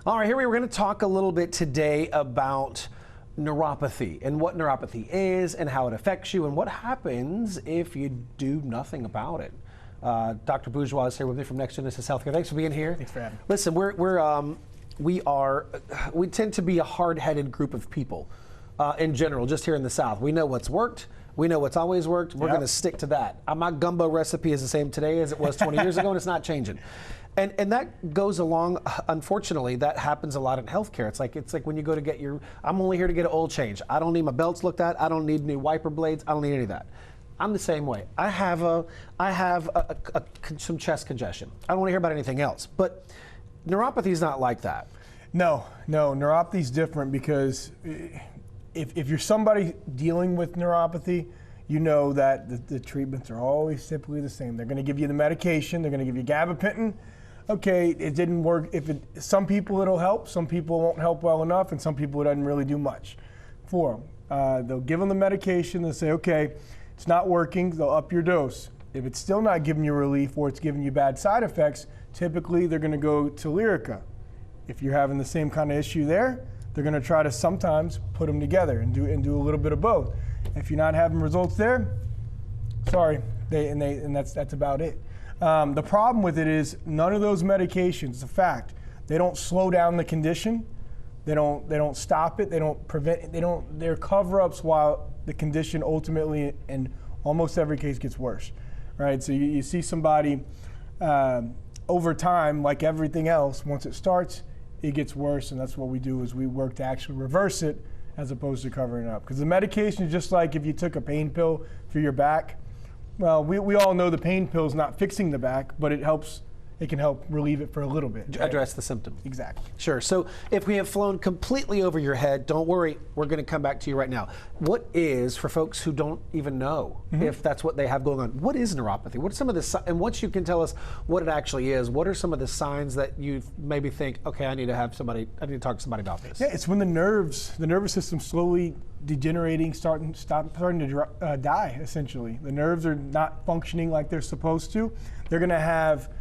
All right, here we are going to talk a little bit today about neuropathy and what neuropathy is and how it affects you and what happens if you do nothing about it. Dr. Bourgeois is here with me from NexGen Healthcare. Thanks for being here. Thanks for having me. Listen, we tend to be a hard-headed group of people in general, just here in the South. We know what's worked. We know what's always worked. We're going to stick to that. My gumbo recipe is the same today as it was 20 years ago, and it's not changing. And that goes along, unfortunately, that happens a lot in healthcare. It's like when you go to get I'm only here to get an oil change. I don't need my belts looked at. I don't need new wiper blades. I don't need any of that. I'm the same way. I have some chest congestion. I don't want to hear about anything else. But neuropathy is not like that. No, neuropathy is different because if you're somebody dealing with neuropathy, you know that the treatments are always simply the same. They're going to give you the medication. They're going to give you gabapentin. Okay, it didn't work. Some people it'll help, some people won't help well enough, and some people it doesn't really do much for them. They'll give them the medication. They'll say, okay, it's not working. They'll up your dose. If it's still not giving you relief or it's giving you bad side effects, typically they're going to go to Lyrica. If you're having the same kind of issue there, they're going to try to sometimes put them together and do a little bit of both. If you're not having results there, sorry, that's about it. The problem with it is none of those medications, the fact, they don't slow down the condition, they don't stop it, they don't prevent it, they're cover-ups while the condition ultimately, in almost every case, gets worse, right? So you see somebody over time, like everything else, once it starts, it gets worse, and that's what we do is we work to actually reverse it as opposed to covering it up. Because the medication is just like if you took a pain pill for your back. Well, we all know the pain pill is not fixing the back, but it can help relieve it for a little bit. Right? Address the symptom. Exactly. Sure. So if we have flown completely over your head, don't worry, we're going to come back to you right now. What is, for folks who don't even know if that's what they have going on, what is neuropathy? What are some of the, and once you can tell us what it actually is, what are some of the signs that you maybe think, okay, I need to talk to somebody about this? Yeah, it's when the nervous system slowly degenerating, starting to die, essentially. The nerves are not functioning like they're supposed to. They're going to have,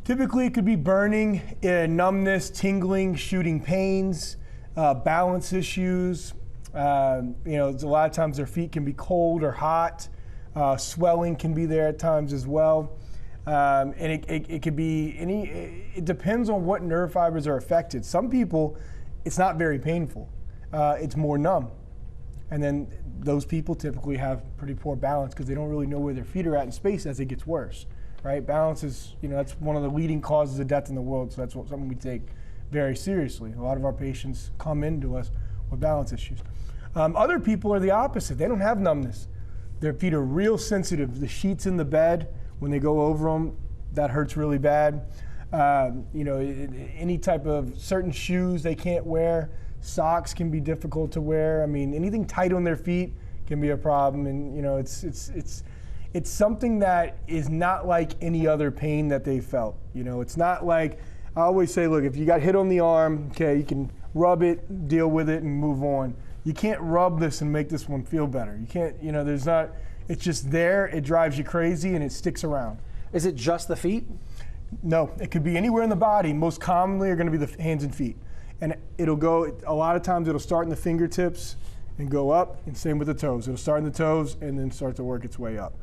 typically it could be burning, numbness, tingling, shooting pains, balance issues. A lot of times their feet can be cold or hot. Swelling can be there at times as well. And it could be it depends on what nerve fibers are affected. Some people, it's not very painful. It's more numb. And then those people typically have pretty poor balance because they don't really know where their feet are at in space as it gets worse, right? Balance is, that's one of the leading causes of death in the world, so that's something we take very seriously. A lot of our patients come into us with balance issues. Other people are the opposite. They don't have numbness. Their feet are real sensitive. The sheets in the bed, when they go over them, that hurts really bad. Any type of certain shoes they can't wear. Socks can be difficult to wear. I mean, anything tight on their feet can be a problem, and it's something that is not like any other pain that they felt. It's not like, I always say, look, if you got hit on the arm, okay, you can rub it, deal with it, and move on. You can't rub this and make this one feel better. You can't, it's just there, it drives you crazy, and it sticks around. Is it just the feet? No, it could be anywhere in the body. Most commonly are going to be the hands and feet. And it'll go, a lot of times it'll start in the fingertips and go up, and same with the toes. It'll start in the toes and then start to work its way up.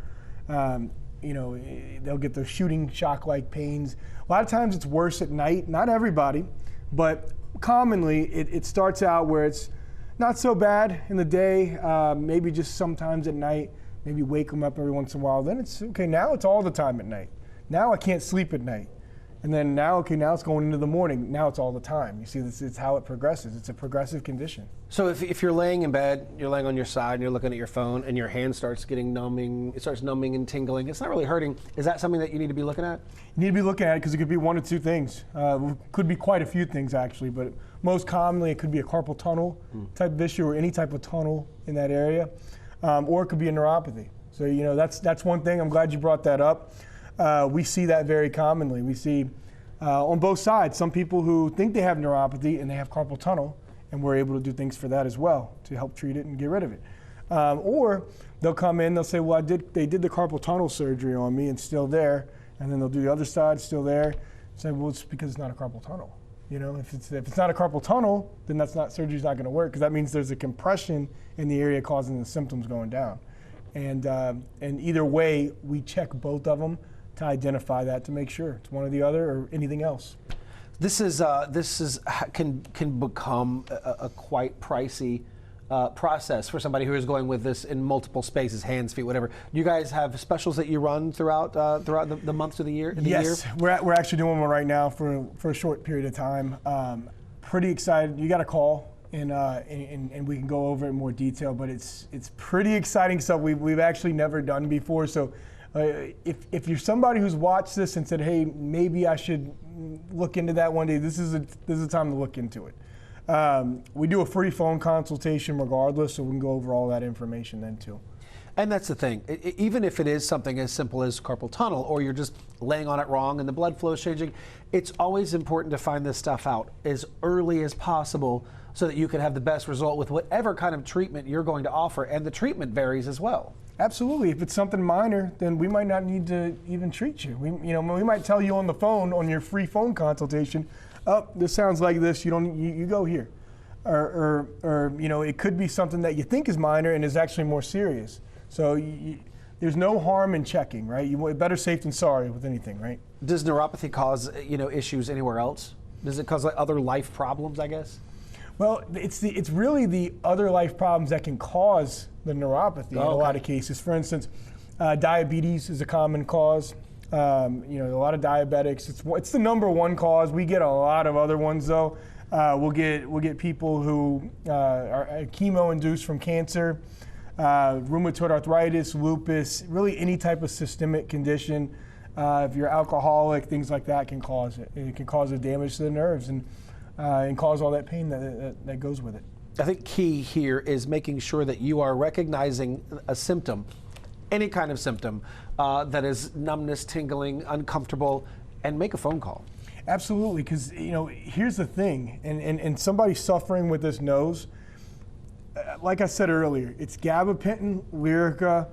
They'll get those shooting shock-like pains. A lot of times it's worse at night. Not everybody, but commonly it starts out where it's not so bad in the day, maybe just sometimes at night, maybe wake them up every once in a while. Then it's, okay, now it's all the time at night. Now I can't sleep at night. And then now it's going into the morning. Now it's all the time. You see, this is how it progresses. It's a progressive condition. So if you're laying in bed, you're laying on your side, and you're looking at your phone, and your hand starts getting numbing, it starts numbing and tingling, it's not really hurting. Is that something that you need to be looking at? You need to be looking at it because it could be one of two things. Could be quite a few things, actually, but most commonly it could be a carpal tunnel type of issue or any type of tunnel in that area, or it could be a neuropathy. So, that's one thing. I'm glad you brought that up. We see that very commonly. We see on both sides, some people who think they have neuropathy and they have carpal tunnel, and we're able to do things for that as well to help treat it and get rid of it. Or they'll come in, they'll say, well, they did the carpal tunnel surgery on me and still there, and then they'll do the other side, still there. Say, well, it's because it's not a carpal tunnel. You know, if it's not a carpal tunnel, then surgery's not going to work, because that means there's a compression in the area causing the symptoms going down. And either way, we check both of them to identify that, to make sure it's one or the other or anything else. This can become a quite pricey process for somebody who is going with this in multiple spaces, hands, feet, whatever. You guys have specials that you run throughout the months of the year? Yes, we're actually doing one right now for a short period of time. Pretty excited. You got a call, and we can go over it in more detail. But it's pretty exciting stuff we've actually never done before. So if you're somebody who's watched this and said, hey, maybe I should look into that one day, this is a time to look into it. We do a free phone consultation regardless, so we can go over all that information then too. And that's the thing. Even if it is something as simple as carpal tunnel, or you're just laying on it wrong and the blood flow is changing, it's always important to find this stuff out as early as possible so that you can have the best result with whatever kind of treatment you're going to offer. And the treatment varies as well. Absolutely. If it's something minor, then we might not need to even treat you. We might tell you on the phone, on your free phone consultation, oh, this sounds like this, you go here. Or it could be something that you think is minor and is actually more serious. So there's no harm in checking, right? Better safe than sorry with anything, right? Does neuropathy cause issues anywhere else? Does it cause other life problems, I guess? Well, it's really the other life problems that can cause the neuropathy in a lot of cases. For instance, diabetes is a common cause. A lot of diabetics. It's the #1 cause. We get a lot of other ones though. We'll get people who are chemo-induced from cancer, rheumatoid arthritis, lupus, really any type of systemic condition. If you're alcoholic, things like that can cause it. It can cause a damage to the nerves and cause all that pain that goes with it. I think key here is making sure that you are recognizing a symptom, any kind of symptom that is numbness, tingling, uncomfortable, and make a phone call. Absolutely, because here's the thing, and somebody suffering with this knows, like I said earlier, it's gabapentin, Lyrica,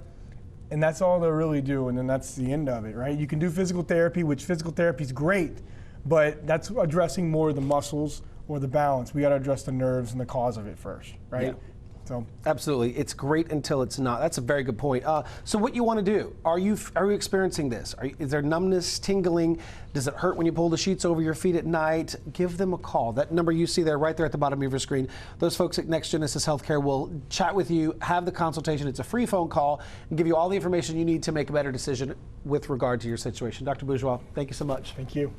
and that's all they'll really do, and then that's the end of it, right? You can do physical therapy, which physical therapy is great, but that's addressing more of the muscles or the balance. We got to address the nerves and the cause of it first, right? Yeah. So absolutely, it's great until it's not. That's a very good point. So what you want to do? Are you experiencing this? Is there numbness, tingling? Does it hurt when you pull the sheets over your feet at night? Give them a call. That number you see there, right there at the bottom of your screen. Those folks at NexGen Healthcare will chat with you, have the consultation. It's a free phone call, and give you all the information you need to make a better decision with regard to your situation. Dr. Bourgeois, thank you so much. Thank you.